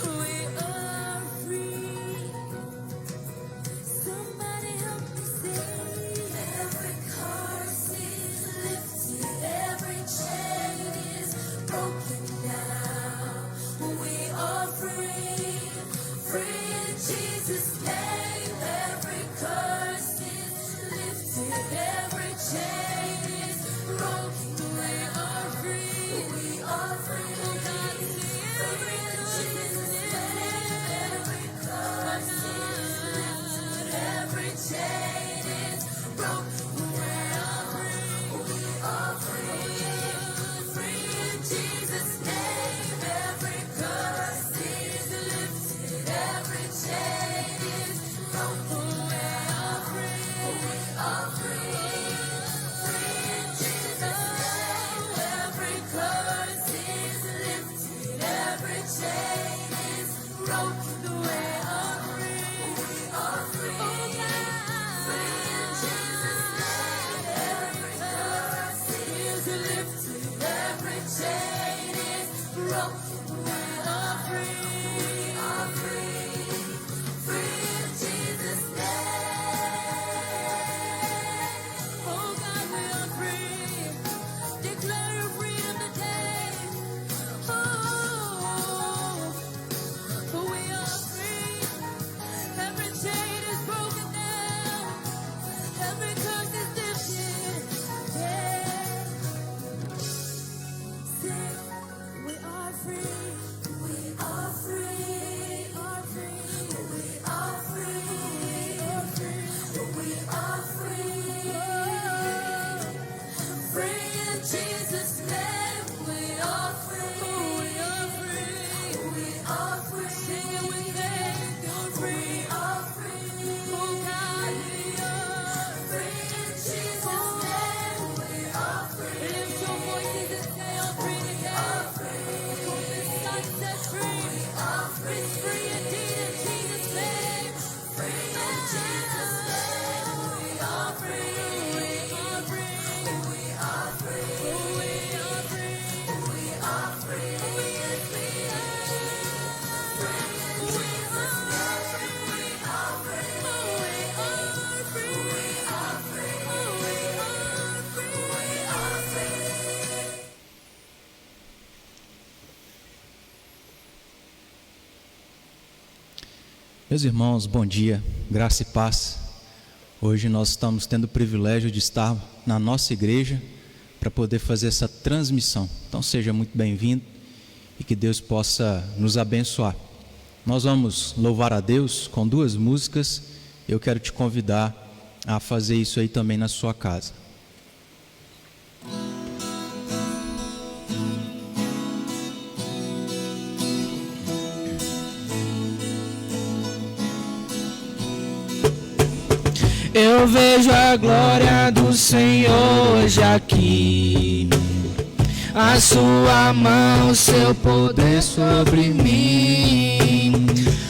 We Meus irmãos, bom dia, graça e paz. Hoje nós estamos tendo o privilégio de estar na nossa igreja para poder fazer essa transmissão. Então seja muito bem-vindo e que Deus possa nos abençoar. Nós vamos louvar a Deus com 2 músicas. Eu quero te convidar a fazer isso aí também na sua casa. Eu vejo a glória do Senhor hoje aqui, a sua mão, o seu poder sobre mim.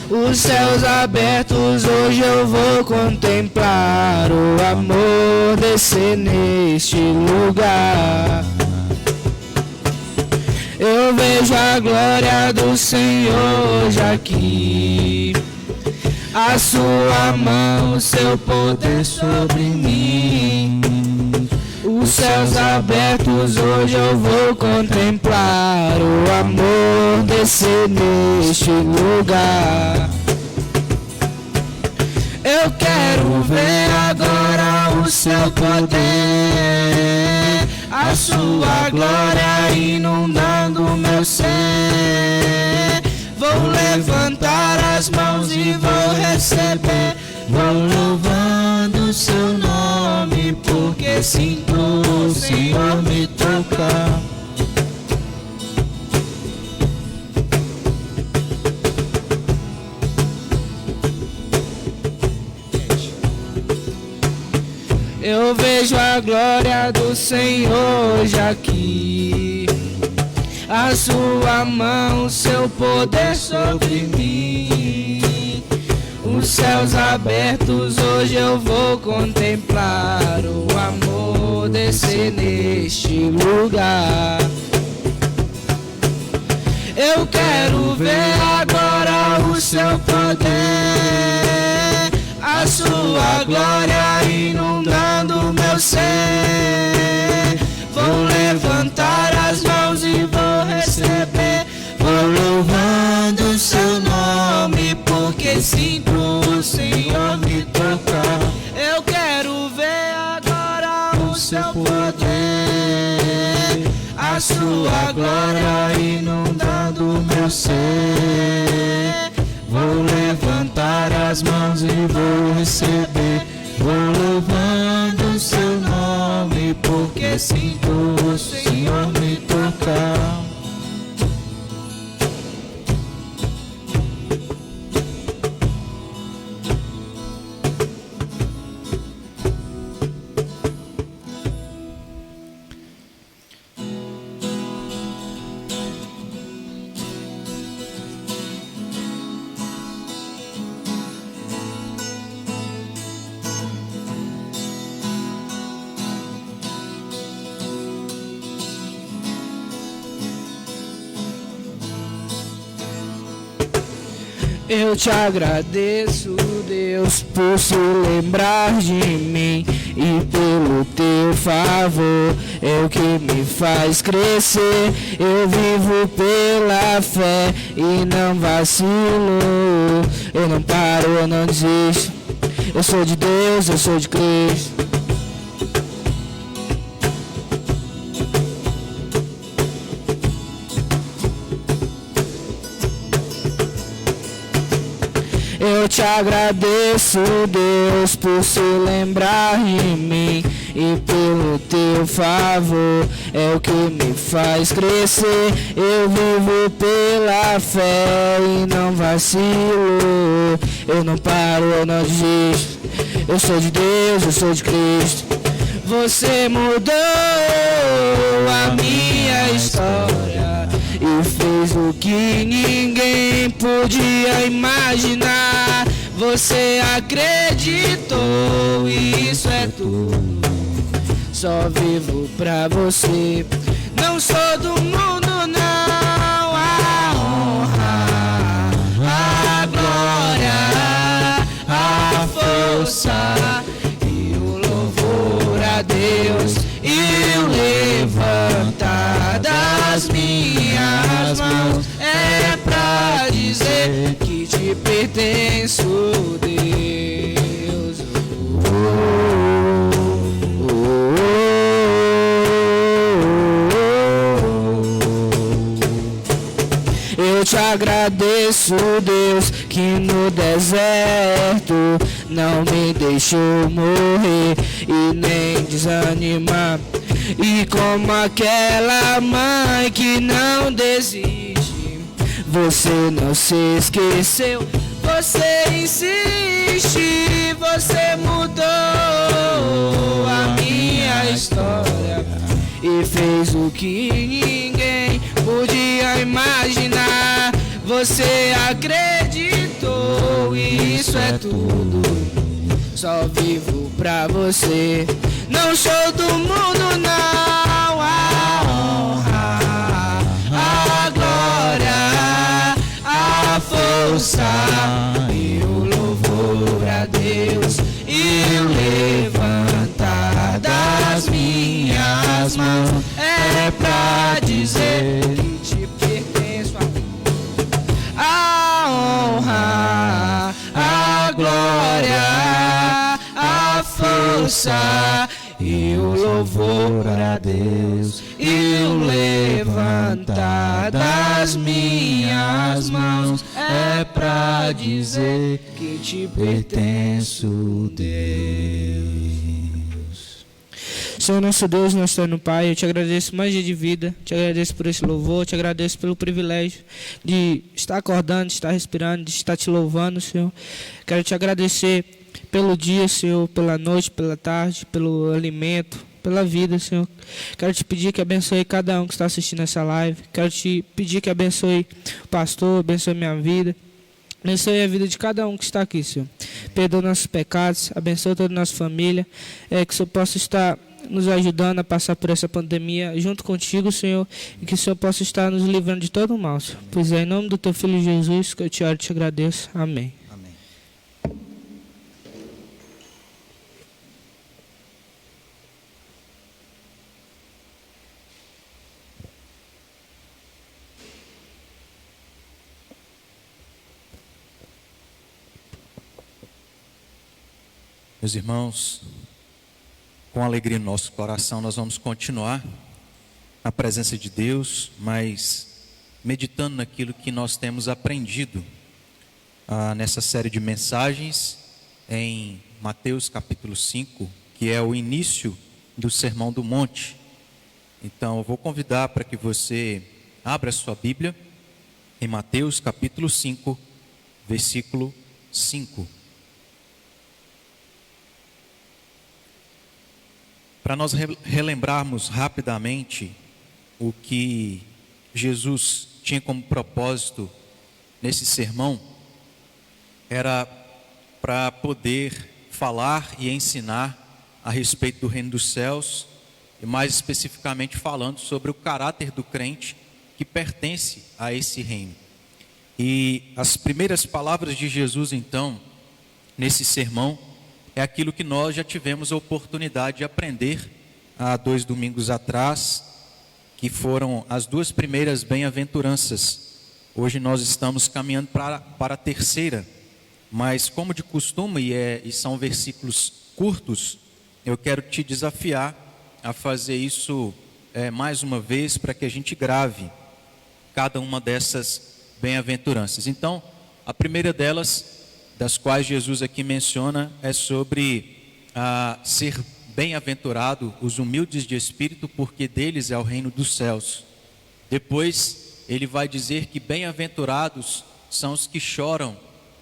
Os céus abertos, hoje eu vou contemplar o amor descer neste lugar. Eu vejo a glória do Senhor hoje aqui, a sua mão, o seu poder sobre mim. Os céus abertos, hoje eu vou contemplar o amor descer neste lugar. Eu quero ver agora o seu poder, a sua glória inundando o meu ser. Vou levantar as mãos e vou receber, vou louvando o seu nome, porque sinto o Senhor me tocar. Eu vejo a glória do Senhor hoje aqui, a sua mão, o seu poder sobre mim. Os céus abertos, hoje eu vou contemplar o amor descer neste lugar. Eu quero ver agora o seu poder, a sua glória inundando o meu ser. Vou levantar as mãos e vou receber, vou louvando o seu nome, porque sinto o Senhor me tocar. Eu quero ver agora o seu poder, a sua glória inundando o meu ser. Vou levantar as mãos e vou receber, vou louvando o seu nome, porque sinto o Senhor me tocar. Eu te agradeço, Deus, por se lembrar de mim e pelo teu favor, é o que me faz crescer. Eu vivo pela fé e não vacilo. Eu não paro, eu não desisto. Eu sou de Deus, eu sou de Cristo. Eu te agradeço, Deus, por se lembrar de mim e pelo teu favor, é o que me faz crescer. Eu vivo pela fé e não vacilo. Eu não paro, eu não desisto. Eu sou de Deus, eu sou de Cristo. Você mudou a minha história e fez o que ninguém podia imaginar. Você acreditou e isso é tudo. Só vivo pra você. Não sou do mundo, não. A honra, a glória, a força e o louvor a Deus e o levantar das minhas mãos é pra dizer que te pertenço, Deus. Eu te agradeço, Deus, que no deserto não me deixou morrer e nem desanimar. E como aquela mãe que não desiste, você não se esqueceu, você insiste, você mudou a minha história e fez o que ninguém podia imaginar. Você acreditou e isso é tudo. Só vivo pra você. Não sou do mundo, não. A honra, a glória, a força e o louvor a Deus e o levantar das minhas mãos é pra dizer que te pertenço. A honra, a glória, a força e o louvor a Deus e o levantar das minhas mãos é pra dizer que te pertenço, Deus. Senhor nosso Deus, nosso eterno Pai, eu te agradeço mais dia de vida, te agradeço por esse louvor, te agradeço pelo privilégio de estar acordando, de estar respirando, de estar te louvando, Senhor. Quero te agradecer pelo dia, Senhor, pela noite, pela tarde, pelo alimento, pela vida, Senhor. Quero te pedir que abençoe cada um que está assistindo essa live. Quero te pedir que abençoe o pastor, abençoe minha vida. Abençoe a vida de cada um que está aqui, Senhor. Perdoa nossos pecados, abençoe toda a nossa família. Que o Senhor possa estar nos ajudando a passar por essa pandemia junto contigo, Senhor. E que o Senhor possa estar nos livrando de todo o mal, Senhor. Pois é em nome do teu Filho Jesus que eu te oro e te agradeço. Amém. Meus irmãos, com alegria no nosso coração, nós vamos continuar na presença de Deus, mas meditando naquilo que nós temos aprendido nessa série de mensagens em Mateus capítulo 5, que é o início do Sermão do Monte. Então, eu vou convidar para que você abra a sua Bíblia em Mateus capítulo 5, versículo 5. Para nós relembrarmos rapidamente o que Jesus tinha como propósito nesse sermão, era para poder falar e ensinar a respeito do reino dos céus, e mais especificamente falando sobre o caráter do crente que pertence a esse reino. E as primeiras palavras de Jesus, então, nesse sermão, é aquilo que nós já tivemos a oportunidade de aprender há 2 domingos atrás, que foram as 2 primeiras bem-aventuranças. Hoje nós estamos caminhando para a terceira, mas como de costume, e são versículos curtos, eu quero te desafiar a fazer isso mais uma vez, para que a gente grave cada uma dessas bem-aventuranças. Então, a primeira delas, das quais Jesus aqui menciona, é sobre ser bem-aventurado os humildes de espírito, porque deles é o reino dos céus. Depois, ele vai dizer que bem-aventurados são os que choram,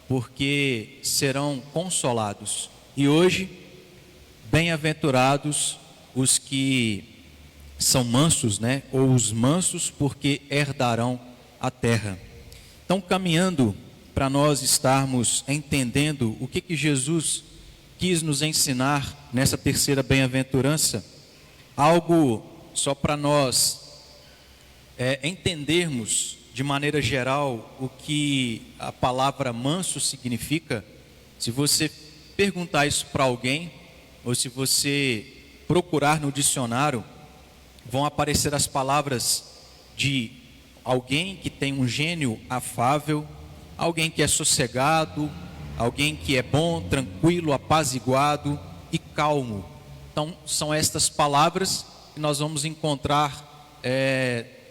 porque serão consolados. E hoje, bem-aventurados os que são mansos, né? Ou os mansos, porque herdarão a terra. Então, caminhando para nós estarmos entendendo o que Jesus quis nos ensinar nessa terceira bem-aventurança, algo só para nós entendermos de maneira geral o que a palavra manso significa. Se você perguntar isso para alguém, ou se você procurar no dicionário, vão aparecer as palavras de alguém que tem um gênio afável, alguém que é sossegado, alguém que é bom, tranquilo, apaziguado e calmo. Então, são estas palavras que nós vamos encontrar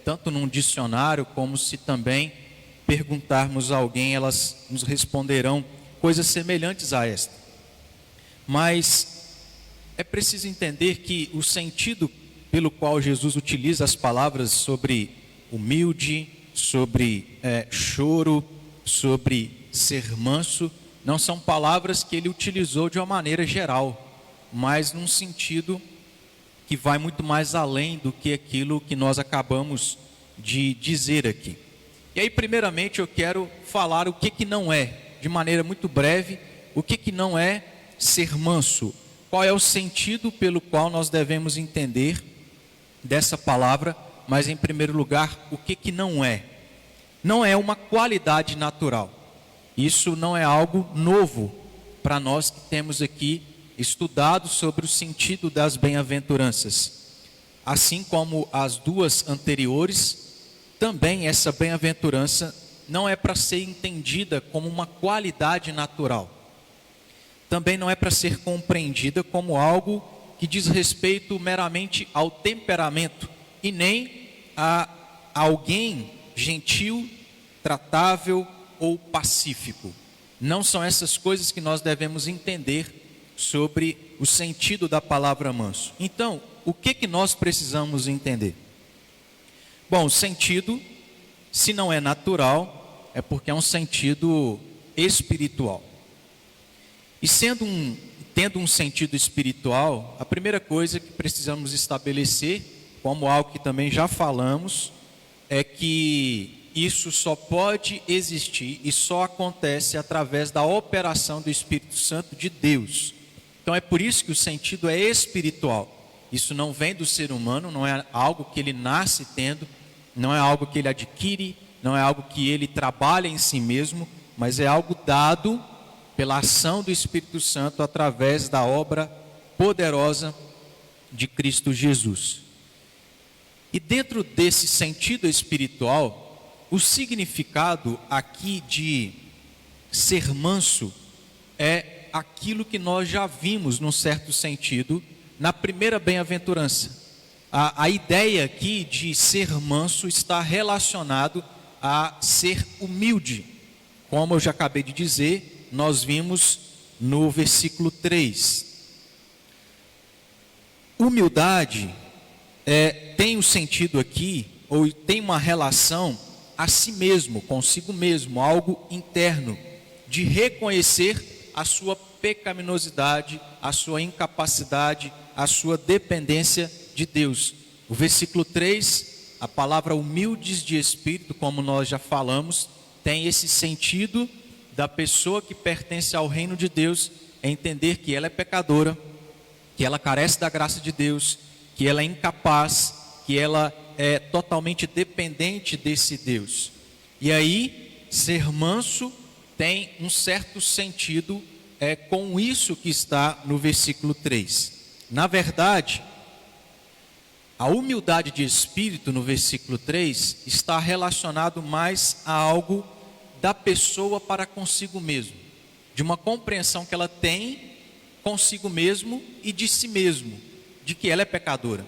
tanto num dicionário, como se também perguntarmos a alguém, elas nos responderão coisas semelhantes a esta. Mas é preciso entender que o sentido pelo qual Jesus utiliza as palavras sobre humilde, sobre choro, sobre ser manso, não são palavras que ele utilizou de uma maneira geral, mas num sentido que vai muito mais além do que aquilo que nós acabamos de dizer aqui. E aí, primeiramente, eu quero falar o que não é, de maneira muito breve, o que não é ser manso. Qual é o sentido pelo qual nós devemos entender dessa palavra, mas em primeiro lugar, o que não é. Não é uma qualidade natural. Isso não é algo novo para nós que temos aqui estudado sobre o sentido das bem-aventuranças. Assim como as 2 anteriores, também essa bem-aventurança não é para ser entendida como uma qualidade natural. Também não é para ser compreendida como algo que diz respeito meramente ao temperamento e nem a alguém gentil, tratável ou pacífico. Não são essas coisas que nós devemos entender sobre o sentido da palavra manso. Então, o que nós precisamos entender? Bom, o sentido, se não é natural, é porque é um sentido espiritual. E tendo um sentido espiritual, a primeira coisa que precisamos estabelecer, como algo que também já falamos, é que isso só pode existir e só acontece através da operação do Espírito Santo de Deus. Então é por isso que o sentido é espiritual. Isso não vem do ser humano, não é algo que ele nasce tendo, não é algo que ele adquire, não é algo que ele trabalha em si mesmo, mas é algo dado pela ação do Espírito Santo através da obra poderosa de Cristo Jesus. E dentro desse sentido espiritual, o significado aqui de ser manso é aquilo que nós já vimos, num certo sentido, na primeira bem-aventurança. A ideia aqui de ser manso está relacionado a ser humilde. Como eu já acabei de dizer, nós vimos no versículo 3. Humildade tem o sentido aqui, ou tem uma relação a si mesmo, consigo mesmo, algo interno, de reconhecer a sua pecaminosidade, a sua incapacidade, a sua dependência de Deus. O versículo 3, a palavra humildes de espírito, como nós já falamos, tem esse sentido da pessoa que pertence ao reino de Deus, é entender que ela é pecadora, que ela carece da graça de Deus, que ela é incapaz, que ela é totalmente dependente desse Deus. E aí, ser manso tem um certo sentido com isso que está no versículo 3. Na verdade, a humildade de espírito no versículo 3 está relacionado mais a algo da pessoa para consigo mesmo, de uma compreensão que ela tem consigo mesmo e de si mesmo, de que ela é pecadora.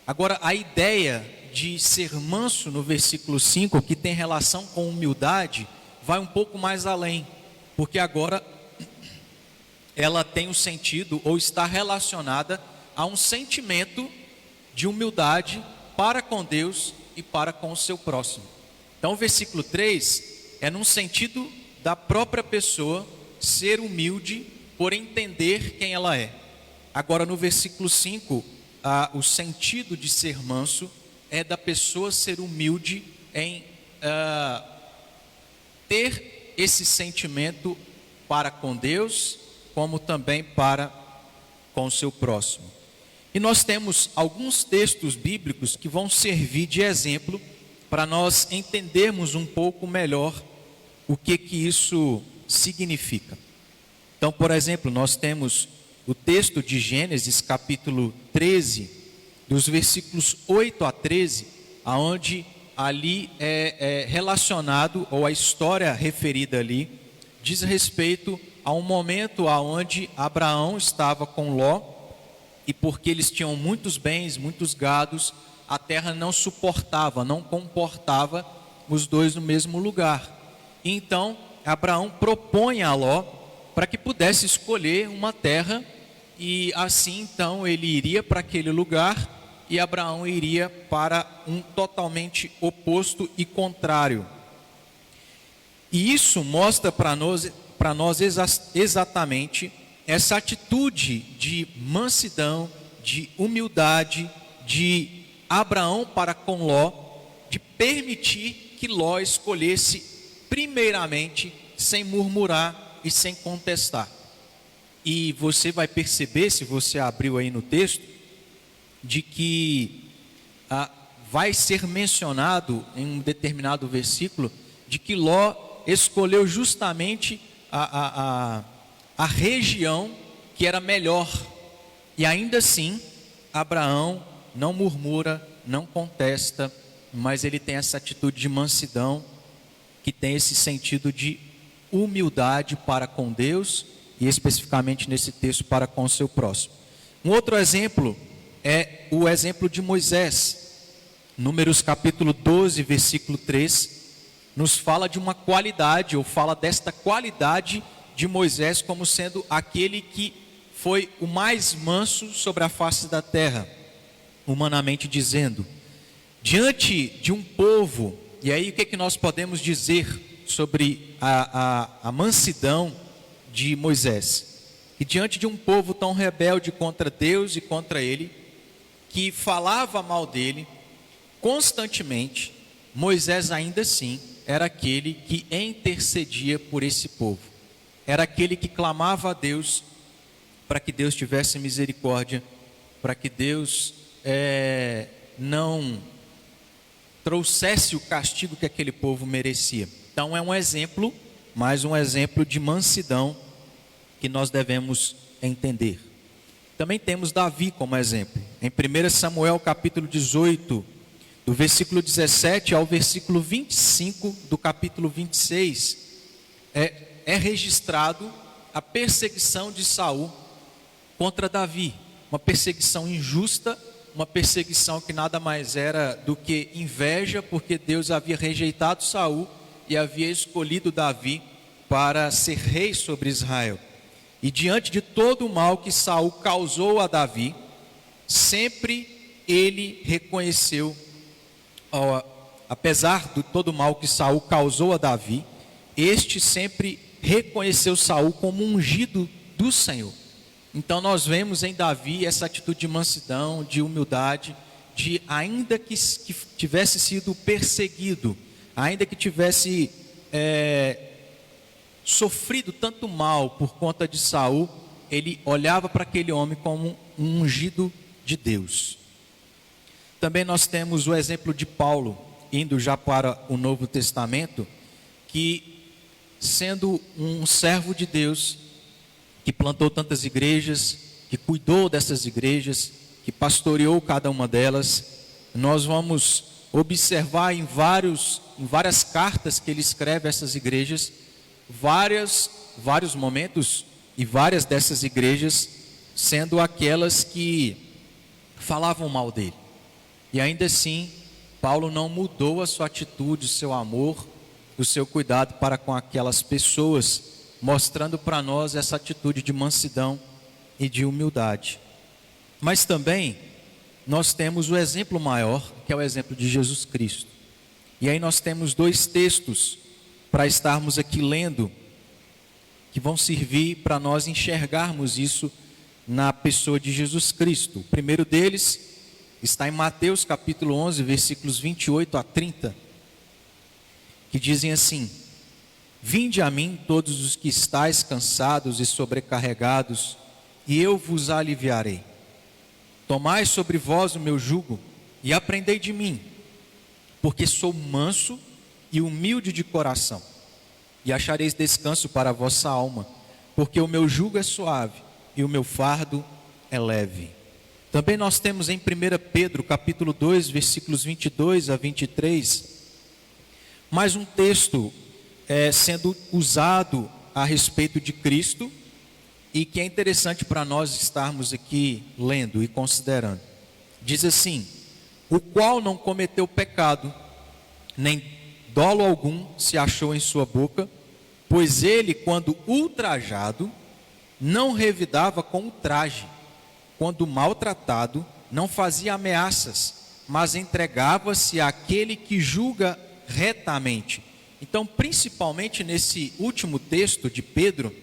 Agora, a ideia de ser manso no versículo 5, que tem relação com humildade, vai um pouco mais além, porque agora ela tem um sentido ou está relacionada a um sentimento de humildade para com Deus e para com o seu próximo. Então o versículo 3 é num sentido da própria pessoa ser humilde por entender quem ela é. Agora no versículo 5, o sentido de ser manso é da pessoa ser humilde em ter esse sentimento para com Deus, como também para com o seu próximo. E nós temos alguns textos bíblicos que vão servir de exemplo para nós entendermos um pouco melhor o que isso significa. Então, por exemplo, nós temos o texto de Gênesis capítulo 13, dos versículos 8 a 13, aonde ali é relacionado, ou a história referida ali, diz respeito a um momento aonde Abraão estava com Ló, e porque eles tinham muitos bens, muitos gados, a terra não suportava, não comportava os dois no mesmo lugar. E então Abraão propõe a Ló para que pudesse escolher uma terra, e assim então ele iria para aquele lugar e Abraão iria para um totalmente oposto e contrário. E isso mostra para nós exatamente essa atitude de mansidão, de humildade de Abraão para com Ló, de permitir que Ló escolhesse primeiramente, sem murmurar e sem contestar. E você vai perceber, se você abriu aí no texto, de que vai ser mencionado em um determinado versículo, de que Ló escolheu justamente a região que era melhor, e ainda assim Abraão não murmura, não contesta, mas ele tem essa atitude de mansidão, que tem esse sentido de humildade para com Deus, e especificamente nesse texto para com o seu próximo. Um outro exemplo é o exemplo de Moisés. Números capítulo 12, versículo 3, nos fala de uma qualidade, ou fala desta qualidade de Moisés como sendo aquele que foi o mais manso sobre a face da terra, humanamente dizendo. Diante de um povo, e aí o que nós podemos dizer sobre a mansidão de Moisés? Que diante de um povo tão rebelde contra Deus e contra ele, que falava mal dele constantemente, Moisés ainda assim era aquele que intercedia por esse povo. Era aquele que clamava a Deus para que Deus tivesse misericórdia, para que Deus não trouxesse o castigo que aquele povo merecia. Então é um exemplo, mais um exemplo de mansidão que nós devemos entender. Também temos Davi como exemplo. Em 1 Samuel capítulo 18, do versículo 17 ao versículo 25 do capítulo 26, é registrado a perseguição de Saul contra Davi, uma perseguição injusta, uma perseguição que nada mais era do que inveja, porque Deus havia rejeitado Saul e havia escolhido Davi para ser rei sobre Israel. E diante de todo o mal que Saul causou a Davi, sempre ele reconheceu, apesar de todo o mal que Saul causou a Davi, este sempre reconheceu Saul como ungido do Senhor. Então nós vemos em Davi essa atitude de mansidão, de humildade, de ainda que tivesse sido perseguido, ainda que tivesse sofrido tanto mal por conta de Saul, ele olhava para aquele homem como um ungido de Deus. Também nós temos o exemplo de Paulo, indo já para o Novo Testamento, que, sendo um servo de Deus, que plantou tantas igrejas, que cuidou dessas igrejas, que pastoreou cada uma delas, nós vamos observar em várias cartas que ele escreve a essas igrejas, vários momentos e várias dessas igrejas sendo aquelas que falavam mal dele. E ainda assim, Paulo não mudou a sua atitude, o seu amor, o seu cuidado para com aquelas pessoas, mostrando para nós essa atitude de mansidão e de humildade. Mas também nós temos o exemplo maior, que é o exemplo de Jesus Cristo. E aí nós temos 2 textos para estarmos aqui lendo, que vão servir para nós enxergarmos isso na pessoa de Jesus Cristo. O primeiro deles está em Mateus capítulo 11, versículos 28 a 30, que dizem assim: Vinde a mim todos os que estáis cansados e sobrecarregados, e eu vos aliviarei. Tomai sobre vós o meu jugo e aprendei de mim, porque sou manso e humilde de coração, e achareis descanso para a vossa alma, porque o meu jugo é suave e o meu fardo é leve. Também nós temos em 1 Pedro capítulo 2, versículos 22 a 23, mais um texto sendo usado a respeito de Cristo, e que é interessante para nós estarmos aqui lendo e considerando. Diz assim: o qual não cometeu pecado, nem dolo algum se achou em sua boca, pois ele, quando ultrajado, não revidava com ultraje, quando maltratado, não fazia ameaças, mas entregava-se àquele que julga retamente. Então, principalmente nesse último texto de Pedro,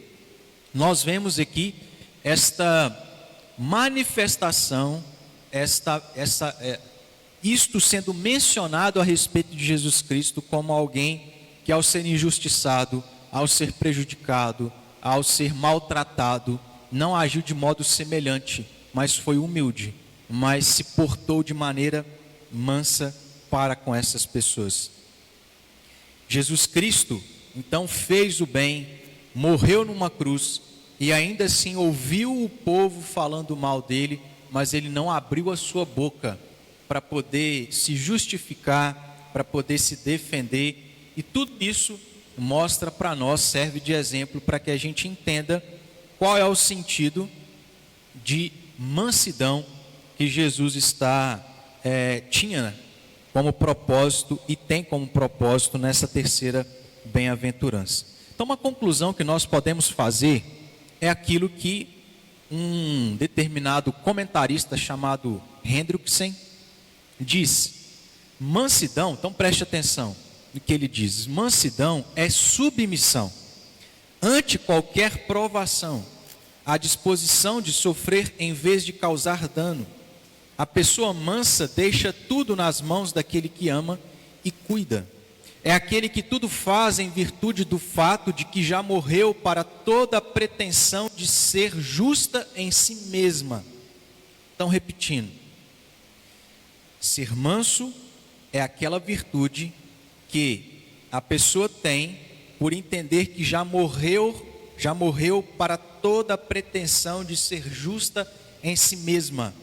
nós vemos aqui esta manifestação, isto sendo mencionado a respeito de Jesus Cristo como alguém que, ao ser injustiçado, ao ser prejudicado, ao ser maltratado, não agiu de modo semelhante, mas foi humilde, mas se portou de maneira mansa para com essas pessoas. Jesus Cristo, então, fez o bem, morreu numa cruz, e ainda assim ouviu o povo falando mal dele, mas ele não abriu a sua boca para poder se justificar, para poder se defender, e tudo isso mostra para nós, serve de exemplo para que a gente entenda qual é o sentido de mansidão que Jesus tinha como propósito e tem como propósito nessa terceira bem-aventurança. Então, uma conclusão que nós podemos fazer é aquilo que um determinado comentarista chamado Hendrickson diz: mansidão, então preste atenção no que ele diz, mansidão é submissão ante qualquer provação, a disposição de sofrer em vez de causar dano. A pessoa mansa deixa tudo nas mãos daquele que ama e cuida. É aquele que tudo faz em virtude do fato de que já morreu para toda a pretensão de ser justa em si mesma. Então, repetindo, ser manso é aquela virtude que a pessoa tem por entender que já morreu para toda a pretensão de ser justa em si mesma.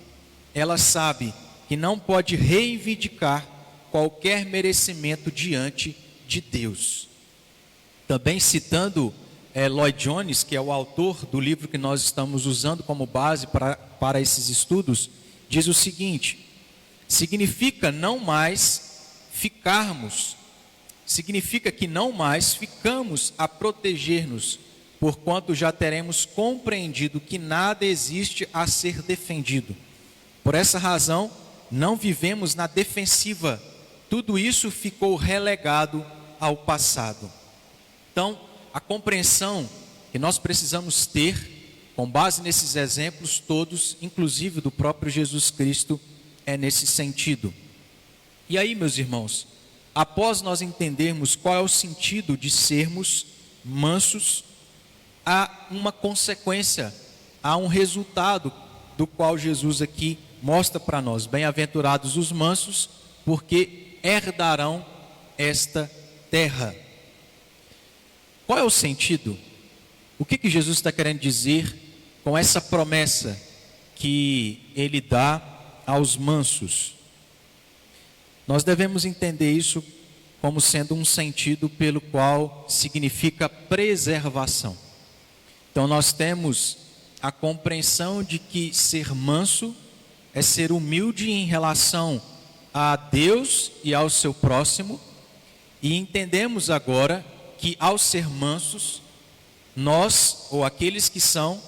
Ela sabe que não pode reivindicar qualquer merecimento diante de Deus. Também citando Lloyd Jones, que é o autor do livro que nós estamos usando como base para esses estudos, diz o seguinte: significa que não mais ficamos a proteger-nos, porquanto já teremos compreendido que nada existe a ser defendido. Por essa razão, não vivemos na defensiva. Tudo isso ficou relegado ao passado. Então, a compreensão que nós precisamos ter, com base nesses exemplos todos, inclusive do próprio Jesus Cristo, é nesse sentido. E aí, meus irmãos, após nós entendermos qual é o sentido de sermos mansos, há uma consequência, há um resultado do qual Jesus aqui mostra para nós: bem-aventurados os mansos, porque herdarão esta terra. qual é o sentido? O que Jesus está querendo dizer com essa promessa que Ele dá aos mansos? Nós devemos entender isso como sendo um sentido pelo qual significa preservação. Então nós temos a compreensão de que ser manso é ser humilde em relação a Deus e ao seu próximo, e entendemos agora que ao ser mansos, nós, ou aqueles que são,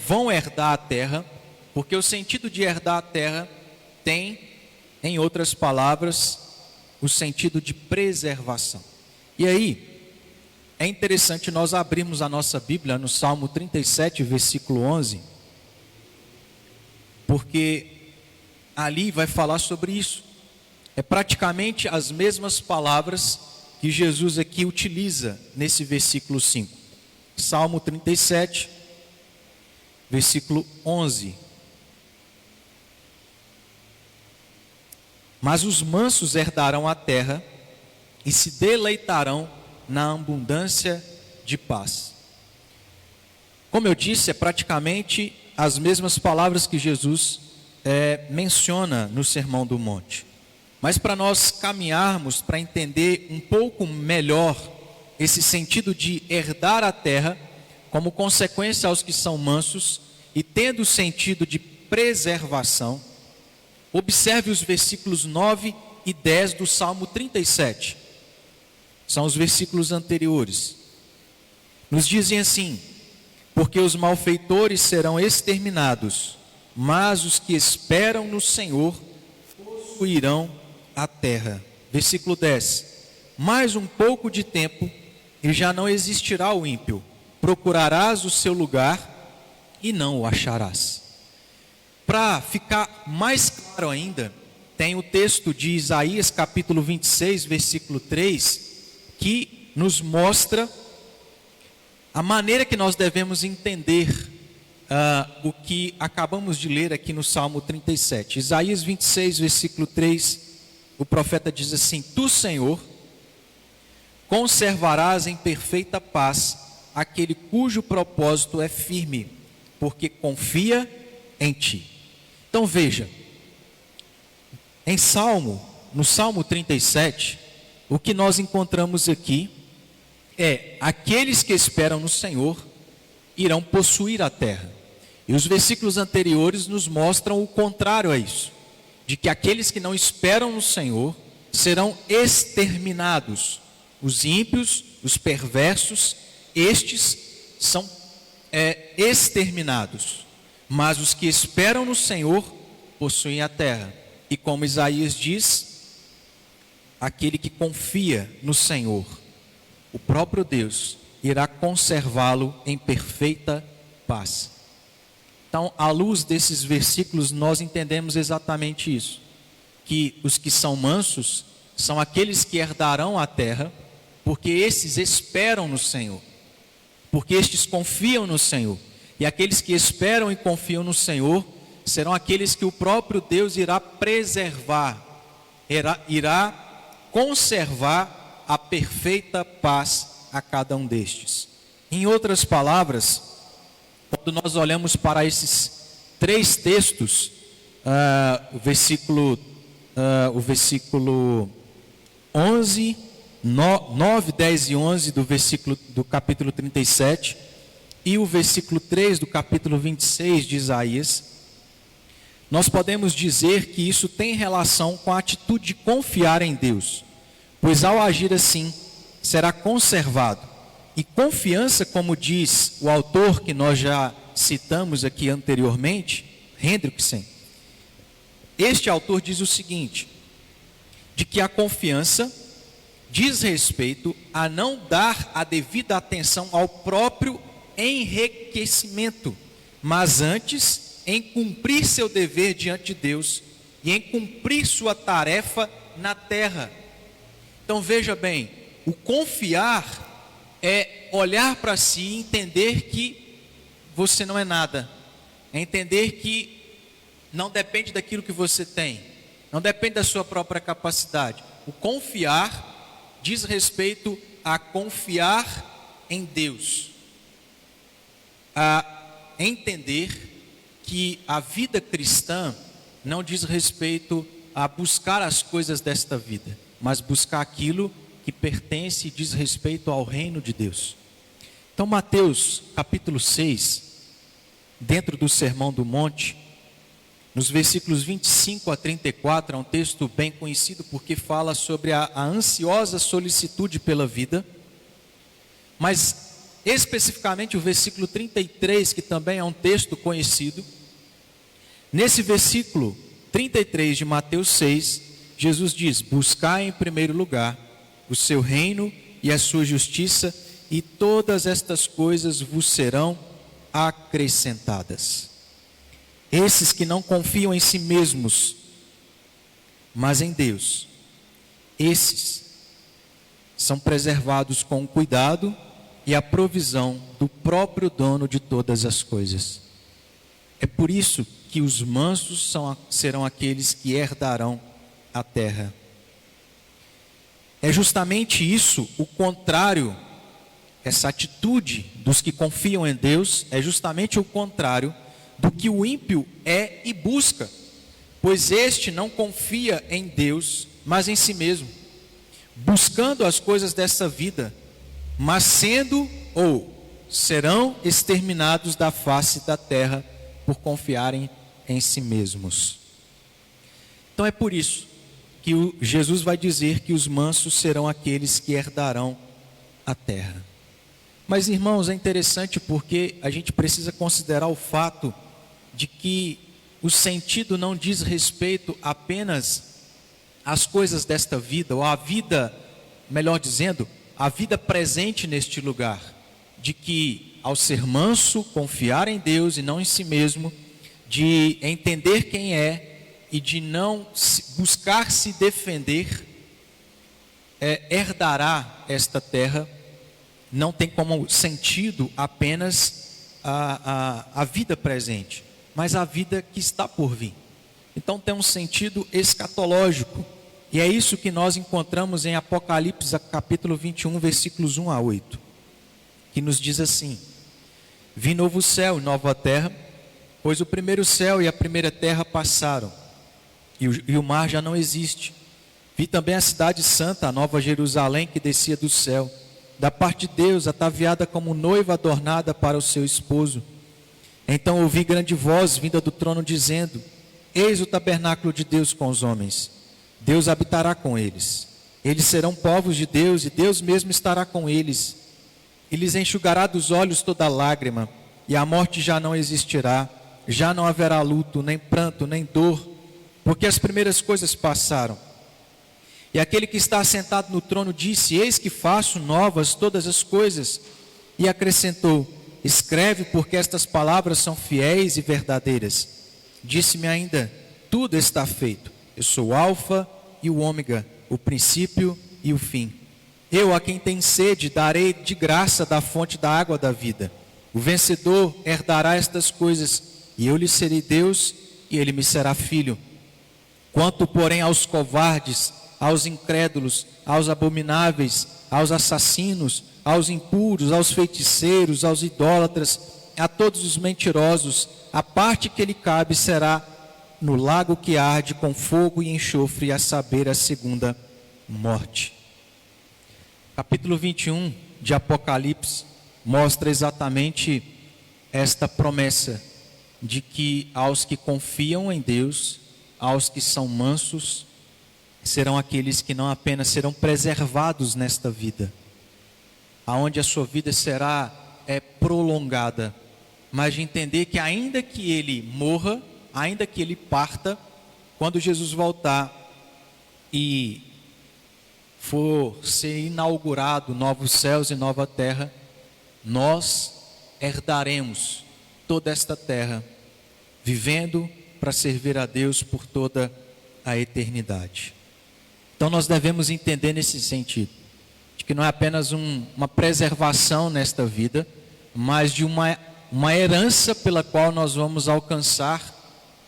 vão herdar a terra, porque o sentido de herdar a terra tem, em outras palavras, o sentido de preservação. E aí, é interessante nós abrirmos a nossa Bíblia no Salmo 37, versículo 11, porque ali vai falar sobre isso. É praticamente as mesmas palavras que Jesus aqui utiliza nesse versículo 5. Salmo 37, versículo 11. Mas os mansos herdarão a terra e se deleitarão na abundância de paz. Como eu disse, é praticamente as mesmas palavras que Jesus menciona no Sermão do Monte. Mas para nós caminharmos, para entender um pouco melhor esse sentido de herdar a terra, como consequência aos que são mansos, e tendo o sentido de preservação, observe os versículos 9 e 10 do Salmo 37. São os versículos anteriores. Nos dizem assim: porque os malfeitores serão exterminados, mas os que esperam no Senhor possuirão a terra. Versículo 10. Mais um pouco de tempo e já não existirá o ímpio. Procurarás o seu lugar e não o acharás. Para ficar mais claro ainda, tem o texto de Isaías capítulo 26, versículo 3, que nos mostra a maneira que nós devemos entender o que acabamos de ler aqui no Salmo 37. Isaías 26, versículo 3, o profeta diz assim: Tu, Senhor, conservarás em perfeita paz aquele cujo propósito é firme, porque confia em ti. Então veja, no Salmo 37, o que nós encontramos aqui é: aqueles que esperam no Senhor irão possuir a terra. E os versículos anteriores nos mostram o contrário a isso, de que aqueles que não esperam no Senhor serão exterminados. Os ímpios, os perversos, estes são exterminados. Mas os que esperam no Senhor possuem a terra. E como Isaías diz, aquele que confia no Senhor, o próprio Deus, irá conservá-lo em perfeita paz. Então, à luz desses versículos, nós entendemos exatamente isso. Que os que são mansos são aqueles que herdarão a terra, porque esses esperam no Senhor. Porque estes confiam no Senhor. E aqueles que esperam e confiam no Senhor serão aqueles que o próprio Deus irá preservar, irá conservar a perfeita paz a cada um destes. Em outras palavras, quando nós olhamos para esses três textos, o versículo 11, 9, 10 e 11 do capítulo 37, e o versículo 3 do capítulo 26 de Isaías, nós podemos dizer que isso tem relação com a atitude de confiar em Deus, pois ao agir assim, será conservado. E confiança, como diz o autor que nós já citamos aqui anteriormente, Hendrickson, este autor diz o seguinte, de que a confiança diz respeito a não dar a devida atenção ao próprio enriquecimento, mas antes em cumprir seu dever diante de Deus e em cumprir sua tarefa na terra. Então veja bem, o confiar é olhar para si e entender que você não é nada, é entender que não depende daquilo que você tem, não depende da sua própria capacidade. O confiar diz respeito a confiar em Deus, a entender que a vida cristã não diz respeito a buscar as coisas desta vida, mas buscar aquilo que pertence e diz respeito ao reino de Deus. Então, Mateus capítulo 6, dentro do Sermão do Monte, nos versículos 25 a 34, é um texto bem conhecido porque fala sobre a ansiosa solicitude pela vida, mas especificamente o versículo 33, que também é um texto conhecido. Nesse versículo 33 de Mateus 6, Jesus diz: buscai em primeiro lugar o seu reino e a sua justiça, e todas estas coisas vos serão acrescentadas. Esses que não confiam em si mesmos, mas em Deus, esses são preservados com o cuidado e a provisão do próprio dono de todas as coisas. É por isso que os mansos serão aqueles que herdarão a terra. É justamente isso, o contrário, essa atitude dos que confiam em Deus, é justamente o contrário do que o ímpio é e busca, pois este não confia em Deus, mas em si mesmo, buscando as coisas dessa vida, mas sendo ou serão exterminados da face da terra por confiarem em si mesmos. Então é por isso que Jesus vai dizer que os mansos serão aqueles que herdarão a terra. Mas, irmãos, é interessante porque a gente precisa considerar o fato de que o sentido não diz respeito apenas às coisas desta vida, ou à vida, melhor dizendo, a vida presente neste lugar, de que ao ser manso, confiar em Deus e não em si mesmo, de entender quem é e de não buscar se defender, herdará esta terra. Não tem como sentido apenas a vida presente, mas a vida que está por vir. Então tem um sentido escatológico. E é isso que nós encontramos em Apocalipse capítulo 21, versículos 1 a 8. Que nos diz assim: vi novo céu e nova terra, pois o primeiro céu e a primeira terra passaram, e o mar já não existe. Vi também a cidade santa, a nova Jerusalém, que descia do céu, da parte de Deus, ataviada como noiva adornada para o seu esposo. Então ouvi grande voz vinda do trono dizendo: eis o tabernáculo de Deus com os homens. Deus habitará com eles. Eles serão povos de Deus, e Deus mesmo estará com eles. E lhes enxugará dos olhos toda lágrima, e a morte já não existirá. Já não haverá luto, nem pranto, nem dor, porque as primeiras coisas passaram. E aquele que está assentado no trono disse: eis que faço novas todas as coisas. E acrescentou: escreve, porque estas palavras são fiéis e verdadeiras. Disse-me ainda: tudo está feito. Eu sou o Alfa e o Ômega, o princípio e o fim. Eu, a quem tem sede, darei de graça da fonte da água da vida. O vencedor herdará estas coisas, e eu lhe serei Deus, e ele me será filho. Quanto, porém, aos covardes, aos incrédulos, aos abomináveis, aos assassinos, aos impuros, aos feiticeiros, aos idólatras, a todos os mentirosos, a parte que lhe cabe será no lago que arde com fogo e enxofre, a saber, a segunda morte. Capítulo 21 de Apocalipse mostra exatamente esta promessa de que aos que confiam em Deus, aos que são mansos, serão aqueles que não apenas serão preservados nesta vida, aonde a sua vida será prolongada, mas de entender que ainda que ele morra, ainda que ele parta, quando Jesus voltar e for ser inaugurado novos céus e nova terra, nós herdaremos toda esta terra, vivendo para servir a Deus por toda a eternidade. Então nós devemos entender nesse sentido, de que não é apenas uma preservação nesta vida, mas de uma herança pela qual nós vamos alcançar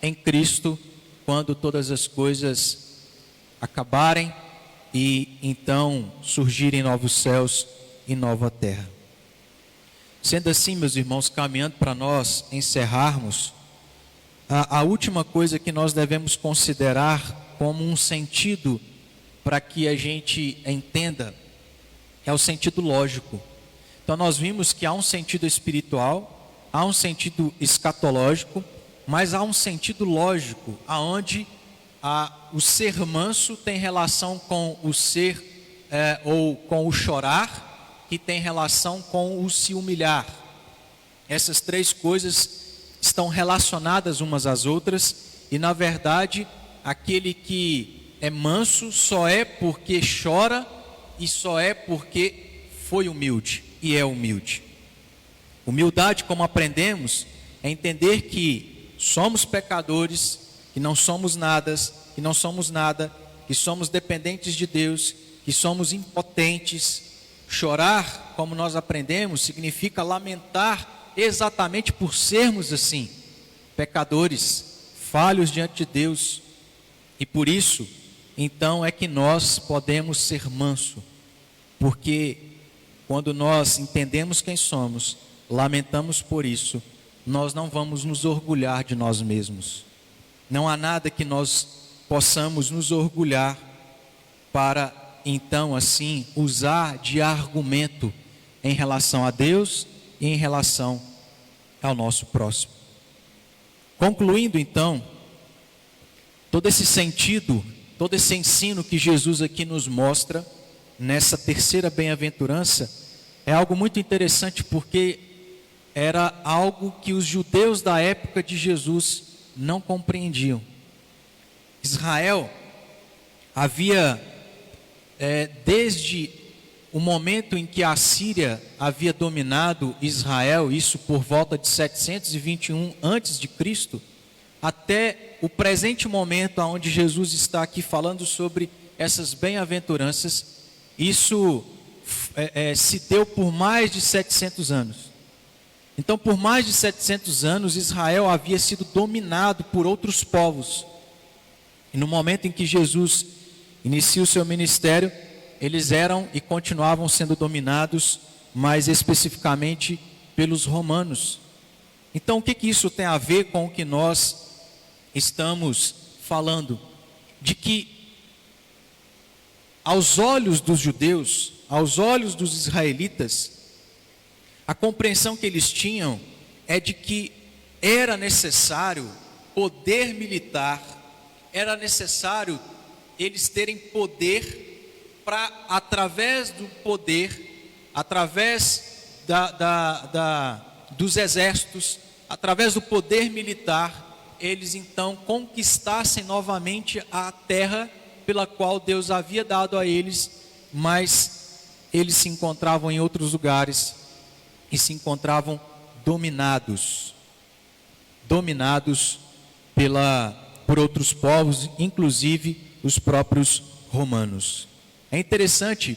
em Cristo, quando todas as coisas acabarem e então surgirem novos céus e nova terra. Sendo assim, meus irmãos, caminhando para nós encerrarmos, a última coisa que nós devemos considerar como um sentido para que a gente entenda é o sentido lógico. Então nós vimos que há um sentido espiritual, há um sentido escatológico, mas há um sentido lógico, aonde o ser manso tem relação com o ser ou com o chorar, que tem relação com o se humilhar. Essas três coisas estão relacionadas umas às outras, e na verdade aquele que é manso só é porque chora e só é porque foi humilde e é humilde. Humildade, como aprendemos, é entender que somos pecadores, que não somos nada, que somos dependentes de Deus, que somos impotentes. Chorar, como nós aprendemos, significa lamentar exatamente por sermos assim, pecadores, falhos diante de Deus. E por isso, então, é que nós podemos ser manso, porque quando nós entendemos quem somos, lamentamos por isso, nós não vamos nos orgulhar de nós mesmos. Não há nada que nós possamos nos orgulhar para, então, assim, usar de argumento em relação a Deus e em relação ao nosso próximo. Concluindo, então, todo esse sentido, todo esse ensino que Jesus aqui nos mostra, nessa terceira bem-aventurança, é algo muito interessante, porque era algo que os judeus da época de Jesus não compreendiam. Israel havia, desde o momento em que a Síria havia dominado Israel, isso por volta de 721 a.C., até o presente momento onde Jesus está aqui falando sobre essas bem-aventuranças, isso se deu por mais de 700 anos. Então, por mais de 700 anos, Israel havia sido dominado por outros povos. E no momento em que Jesus inicia o seu ministério, eles eram e continuavam sendo dominados, mais especificamente pelos romanos. Então, o que isso tem a ver com o que nós estamos falando? De que, aos olhos dos judeus, aos olhos dos israelitas, a compreensão que eles tinham é de que era necessário poder militar, era necessário eles terem poder para, através do poder, através dos exércitos, através do poder militar, eles então conquistassem novamente a terra pela qual Deus havia dado a eles, mas eles se encontravam em outros lugares e se encontravam dominados por outros povos, inclusive os próprios romanos. É interessante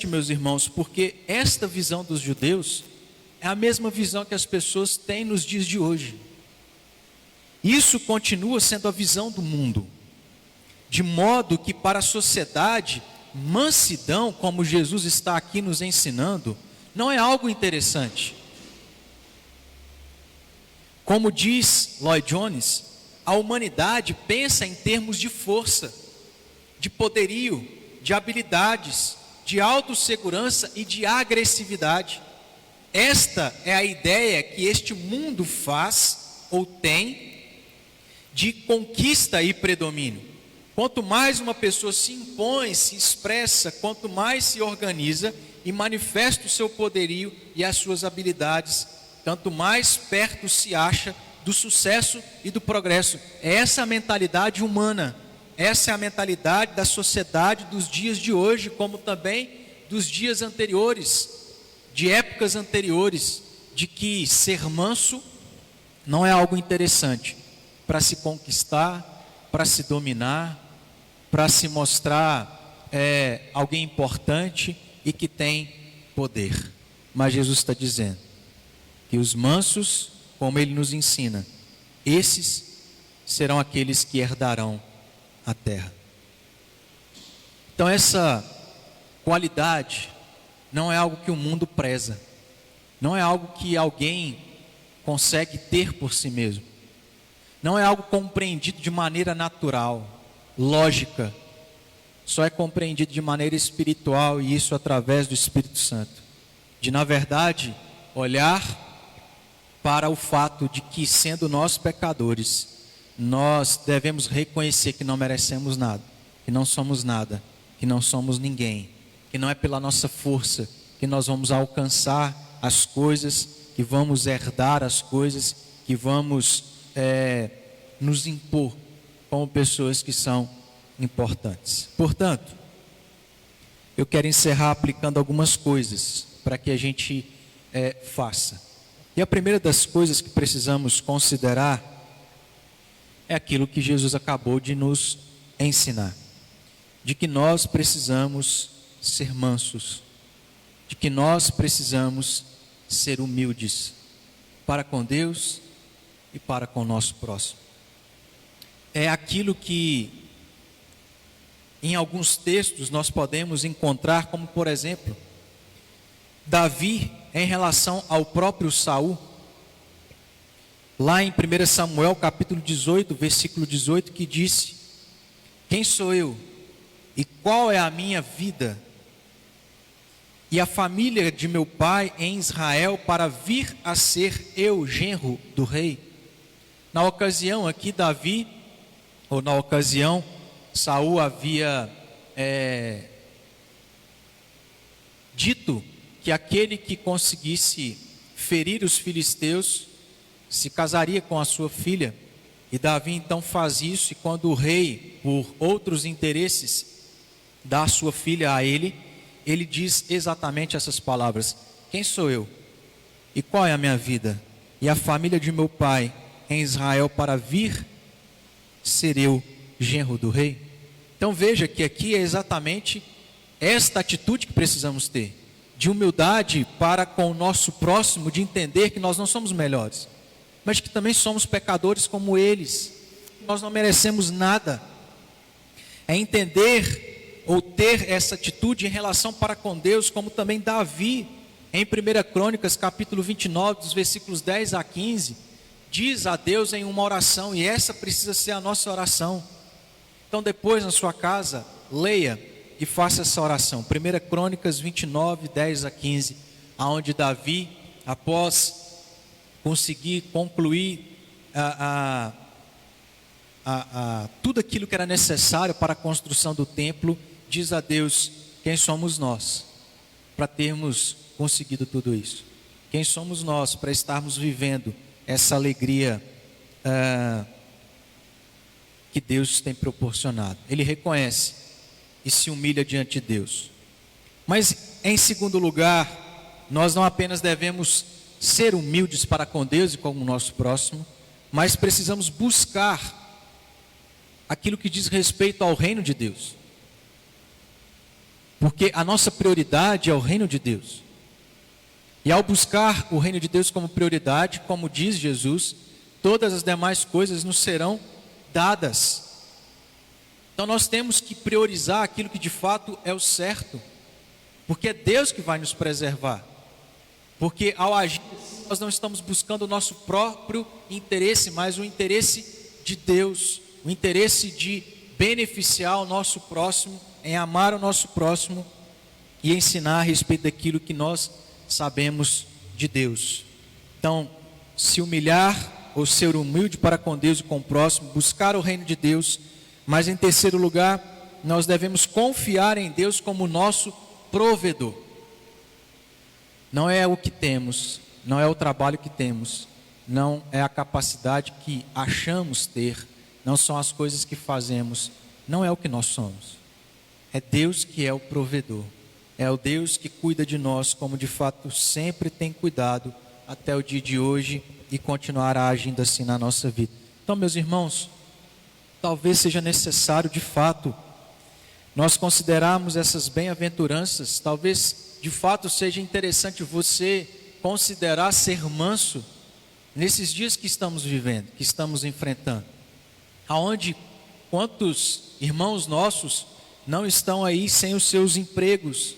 meus irmãos, porque esta visão dos judeus é a mesma visão que as pessoas têm nos dias de hoje. Isso continua sendo a visão do mundo, de modo que para a sociedade, mansidão, como Jesus está aqui nos ensinando, não é algo interessante. Como diz Lloyd Jones, a humanidade pensa em termos de força, de poderio, de habilidades, de autossegurança e de agressividade. Esta é a ideia que este mundo faz ou tem de conquista e predomínio. Quanto mais uma pessoa se impõe, se expressa, quanto mais se organiza e manifesta o seu poderio e as suas habilidades, tanto mais perto se acha do sucesso e do progresso. Essa é a mentalidade humana, essa é a mentalidade da sociedade dos dias de hoje, como também dos dias anteriores, de épocas anteriores, de que ser manso não é algo interessante para se conquistar, para se dominar, para se mostrar alguém importante e que tem poder. Mas Jesus está dizendo que os mansos, como ele nos ensina, esses serão aqueles que herdarão a terra. Então essa qualidade não é algo que o mundo preza, não é algo que alguém consegue ter por si mesmo, não é algo compreendido de maneira natural, lógica, só é compreendido de maneira espiritual, e isso através do Espírito Santo, de na verdade olhar para o fato de que, sendo nós pecadores, nós devemos reconhecer que não merecemos nada, que não somos nada, que não somos ninguém, que não é pela nossa força que nós vamos alcançar as coisas, que vamos herdar as coisas, que vamos nos impor como pessoas que são importantes. Portanto, eu quero encerrar aplicando algumas coisas para que a gente faça. E a primeira das coisas que precisamos considerar é aquilo que Jesus acabou de nos ensinar, de que nós precisamos ser mansos, de que nós precisamos ser humildes para com Deus e para com o nosso próximo. É aquilo que em alguns textos nós podemos encontrar, como por exemplo, Davi em relação ao próprio Saul, lá em 1 Samuel capítulo 18, versículo 18, que disse: quem sou eu e qual é a minha vida e a família de meu pai em Israel para vir a ser eu genro do rei? Na ocasião aqui Saul havia dito que aquele que conseguisse ferir os filisteus se casaria com a sua filha. E Davi então faz isso, e quando o rei, por outros interesses, dá a sua filha a ele, ele diz exatamente essas palavras: quem sou eu? E qual é a minha vida? E a família de meu pai em Israel para vir ser eu genro do rei? Então veja que aqui é exatamente esta atitude que precisamos ter, de humildade para com o nosso próximo, de entender que nós não somos melhores, mas que também somos pecadores como eles, nós não merecemos nada. É entender ou ter essa atitude em relação para com Deus, como também Davi, em 1 Crônicas capítulo 29, dos versículos 10 a 15, diz a Deus em uma oração, e essa precisa ser a nossa oração. Então depois na sua casa, leia e faça essa oração, 1 Crônicas 29, 10 a 15, aonde Davi, após conseguir concluir tudo aquilo que era necessário para a construção do templo, diz a Deus: quem somos nós para termos conseguido tudo isso? Quem somos nós para estarmos vivendo essa alegria que Deus tem proporcionado? Ele reconhece e se humilha diante de Deus. Mas em segundo lugar, nós não apenas devemos ser humildes para com Deus e com o nosso próximo, mas precisamos buscar aquilo que diz respeito ao reino de Deus, porque a nossa prioridade é o reino de Deus. E ao buscar o reino de Deus como prioridade, como diz Jesus, todas as demais coisas nos serão dadas. Então nós temos que priorizar aquilo que de fato é o certo, porque é Deus que vai nos preservar. Porque ao agir, nós não estamos buscando o nosso próprio interesse, mas o interesse de Deus, o interesse de beneficiar o nosso próximo, em amar o nosso próximo e ensinar a respeito daquilo que nós sabemos de Deus. Então, se humilhar ou ser humilde para com Deus e com o próximo, buscar o reino de Deus. Mas em terceiro lugar, nós devemos confiar em Deus como nosso provedor. Não é o que temos, não é o trabalho que temos, não é a capacidade que achamos ter, não são as coisas que fazemos, não é o que nós somos. É Deus que é o provedor, é o Deus que cuida de nós, como de fato sempre tem cuidado até o dia de hoje e continuará agindo assim na nossa vida. Então, meus irmãos, talvez seja necessário de fato nós considerarmos essas bem-aventuranças. Talvez de fato seja interessante você considerar ser manso nesses dias que estamos vivendo, que estamos enfrentando. aonde quantos irmãos nossos não estão aí sem os seus empregos,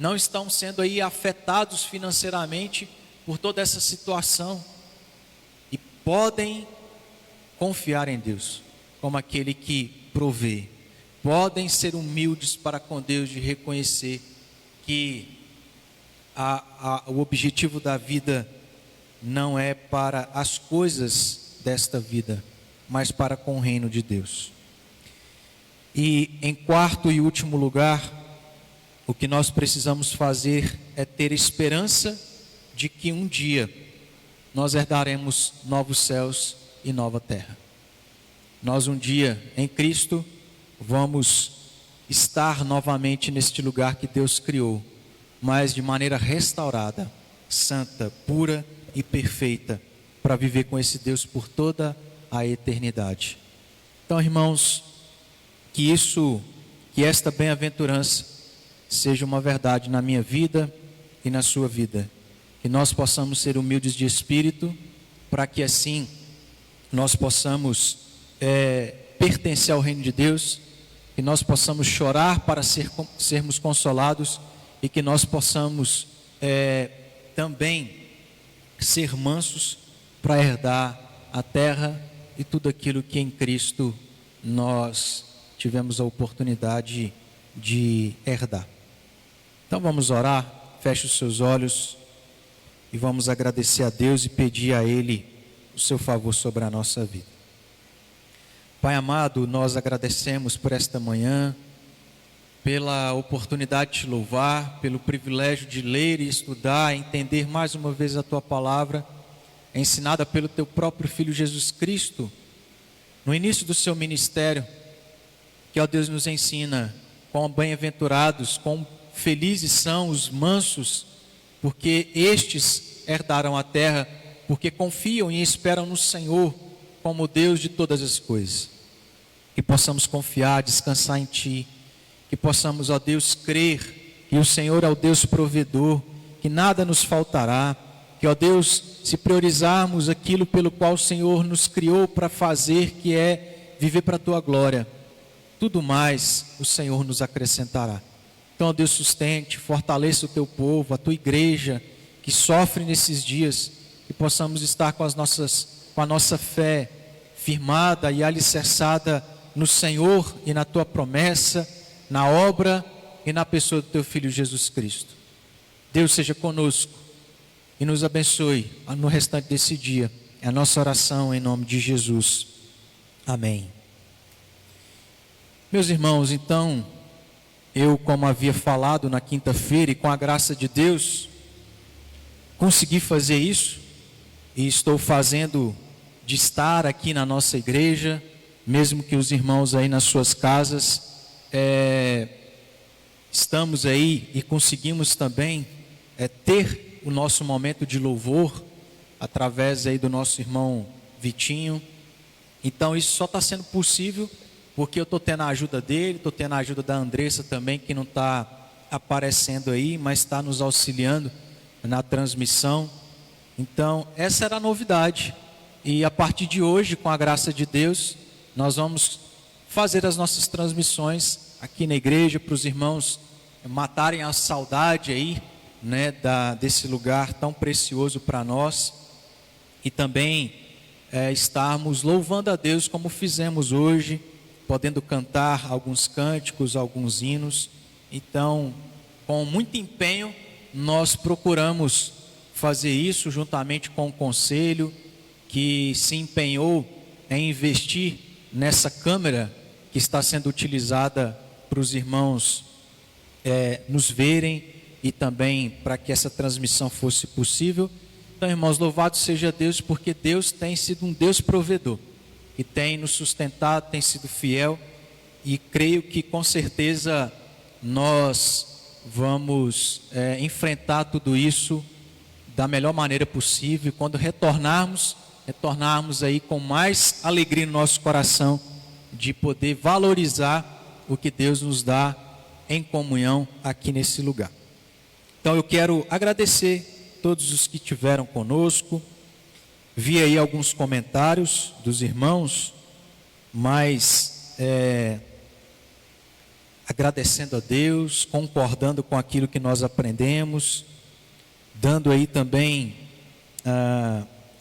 não estão sendo aí afetados financeiramente por toda essa situação, e podem confiar em Deus como aquele que provê, podem ser humildes para com Deus, de reconhecer que o objetivo da vida não é para as coisas desta vida, mas para com o reino de Deus. E em quarto e último lugar, o que nós precisamos fazer é ter esperança de que um dia nós herdaremos novos céus e nova terra. Nós um dia em Cristo vamos estar novamente neste lugar que Deus criou, mas de maneira restaurada, santa, pura e perfeita, para viver com esse Deus por toda a eternidade. Então, irmãos, que esta bem-aventurança seja uma verdade na minha vida e na sua vida, que nós possamos ser humildes de espírito, para que assim nós possamos pertencer ao reino de Deus, que nós possamos chorar para sermos consolados, e que nós possamos também ser mansos para herdar a terra e tudo aquilo que em Cristo nós tivemos a oportunidade de herdar. Então vamos orar, feche os seus olhos e vamos agradecer a Deus e pedir a Ele o seu favor sobre a nossa vida. Pai amado, nós agradecemos por esta manhã, pela oportunidade de te louvar, pelo privilégio de ler e estudar, entender mais uma vez a Tua palavra, ensinada pelo Teu próprio Filho Jesus Cristo, no início do Seu ministério, que, ó Deus, nos ensina quão bem-aventurados, quão felizes são os mansos, porque estes herdarão a terra, porque confiam e esperam no Senhor, como Deus de todas as coisas. Que possamos confiar, descansar em Ti, que possamos, ó Deus, crer que o Senhor é o Deus provedor, que nada nos faltará, que, ó Deus, se priorizarmos aquilo pelo qual o Senhor nos criou para fazer, que é viver para a Tua glória, tudo mais o Senhor nos acrescentará. Então, ó Deus, sustente, fortaleça o Teu povo, a Tua igreja, que sofre nesses dias, que possamos estar com a nossa fé firmada e alicerçada no Senhor e na Tua promessa, na obra e na pessoa do Teu Filho Jesus Cristo. Deus seja conosco e nos abençoe no restante desse dia. É a nossa oração em nome de Jesus. Amém. Meus irmãos, então, eu, como havia falado na quinta-feira, e com a graça de Deus, consegui fazer isso, e estou fazendo de estar aqui na nossa igreja, mesmo que os irmãos aí nas suas casas, estamos aí e conseguimos também ter o nosso momento de louvor, através aí do nosso irmão Vitinho. Então isso só está sendo possível porque eu estou tendo a ajuda dele, estou tendo a ajuda da Andressa também, que não está aparecendo aí, mas está nos auxiliando na transmissão. Então essa era a novidade, e a partir de hoje, com a graça de Deus, nós vamos fazer as nossas transmissões aqui na igreja, para os irmãos matarem a saudade aí, né, desse lugar tão precioso para nós, e também estarmos louvando a Deus como fizemos hoje, podendo cantar alguns cânticos, alguns hinos. Então, com muito empenho, nós procuramos fazer isso juntamente com o conselho, que se empenhou em investir nessa câmera que está sendo utilizada para os irmãos nos verem, e também para que essa transmissão fosse possível. Então, irmãos, louvado seja Deus, porque Deus tem sido um Deus provedor, que tem nos sustentado, tem sido fiel, e creio que com certeza nós vamos enfrentar tudo isso da melhor maneira possível. Quando retornarmos aí com mais alegria no nosso coração, de poder valorizar o que Deus nos dá em comunhão aqui nesse lugar. Então eu quero agradecer todos os que estiveram conosco. Vi aí alguns comentários dos irmãos, mas agradecendo a Deus, concordando com aquilo que nós aprendemos, dando aí também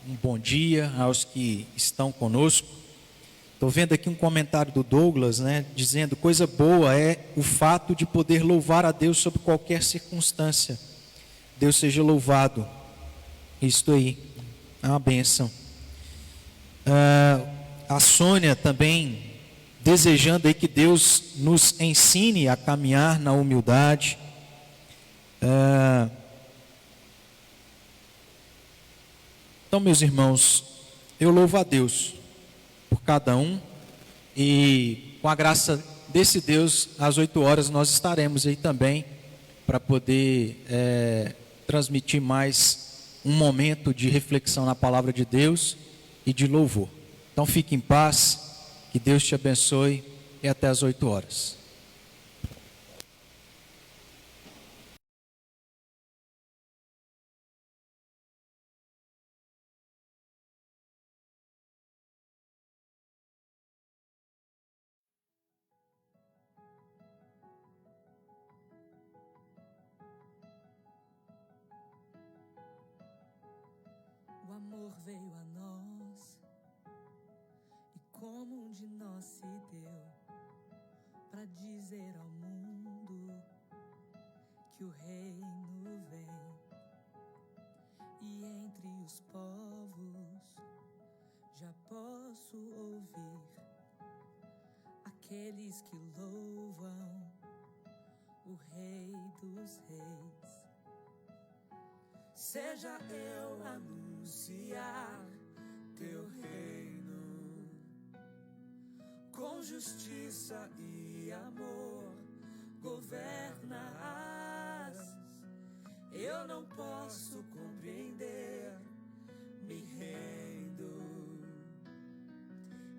um bom dia aos que estão conosco. Estou vendo aqui um comentário do Douglas, né, dizendo: coisa boa é o fato de poder louvar a Deus sob qualquer circunstância. Deus seja louvado. Isto aí, é uma bênção. A Sônia também desejando aí que Deus nos ensine a caminhar na humildade. Então, meus irmãos, eu louvo a Deus por cada um, e com a graça desse Deus, às 8 horas nós estaremos aí também para poder transmitir mais um momento de reflexão na palavra de Deus e de louvor. Então fique em paz, que Deus te abençoe, e até às 8 horas. O amor veio a nós, e como um de nós se deu, para dizer ao mundo que o reino vem. E entre os povos já posso ouvir aqueles que louvam o Rei dos Reis. Seja eu anunciar teu reino, com justiça e amor governarás. Eu não posso compreender, me rendo.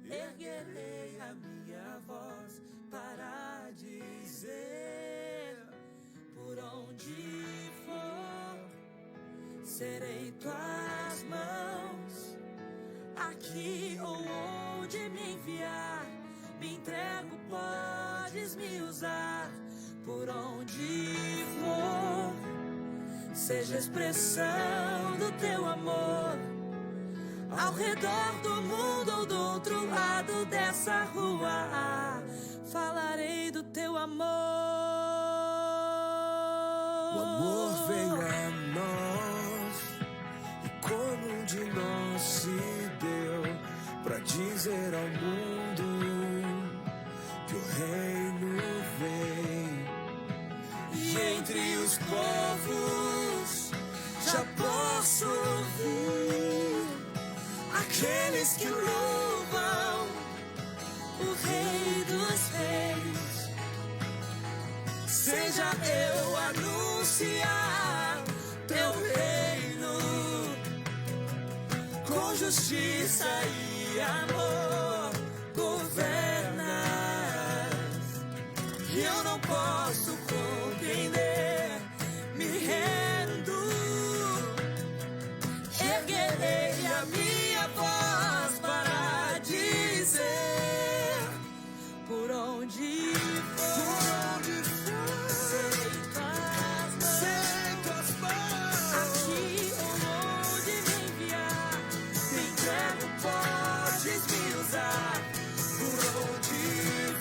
Erguerei a minha voz para dizer: por onde for, serei tuas mãos, aqui ou onde me enviar, me entrego, podes me usar. Por onde for, seja a expressão do teu amor, ao redor do mundo ou do outro lado dessa rua, falarei do teu amor. O amor veio a nós, e como um de nós se deu, para dizer ao mundo que o reino vem. E entre os povos já posso ouvir aqueles que louvam o Rei dos Reis. Seja eu anunciar teu reino, com justiça e amor governas. E eu não posso compreender, me rendo. Erguerei a minha voz para dizer: por onde for, serei tuas mãos, aqui ou onde me enviar, me entrego, podes me usar. Por onde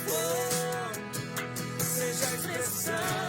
for, seja a expressão